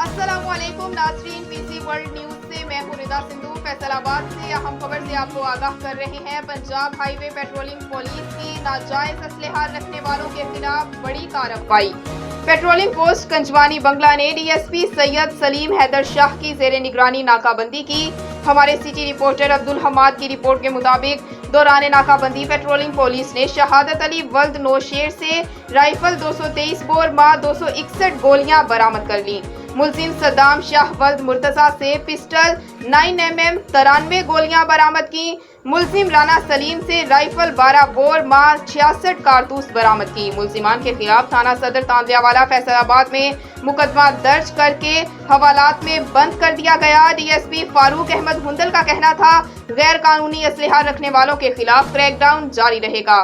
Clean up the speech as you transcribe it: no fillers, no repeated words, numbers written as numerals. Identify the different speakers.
Speaker 1: अस्सलामुअलैकुम नाज़रीन, PC world news से मैं हूं रिदा सिंधु। फैसलाबाद से अहम खबर से आपको आगाह कर रहे हैं। पंजाब हाईवे पेट्रोलिंग पुलिस की नाजायज असलहा रखने वालों के खिलाफ बड़ी कार्रवाई। पेट्रोलिंग पोस्ट कंजवानी बंगला ने डीएसपी सैयद सलीम हैदर शाह की जेर निगरानी नाकाबंदी की। हमारे सिटी रिपोर्टर अब्दुल हमाद की रिपोर्ट के मुताबिक दौरान नाकाबंदी पेट्रोलिंग पुलिस ने शहादत अली वल्द नौशेर से राइफल 223 बोर मार 261 गोलियां बरामद कर ली। मुलजिम सद्दाम शाह वल्द मुर्तजा से पिस्टल 9mm 93 गोलियां बरामद की। मुलजिम राना सलीम से राइफल 12 बोर मार 66 कारतूस बरामद की। मुलजिमान के खिलाफ थाना सदर तांदियावाला फैसलाबाद में मुकदमा दर्ज करके हवालात में बंद कर दिया गया। डीएसपी फारूक अहमद हुंदल का कहना था, गैर कानूनी असलहा रखने वालों के खिलाफ क्रैकडाउन जारी रहेगा।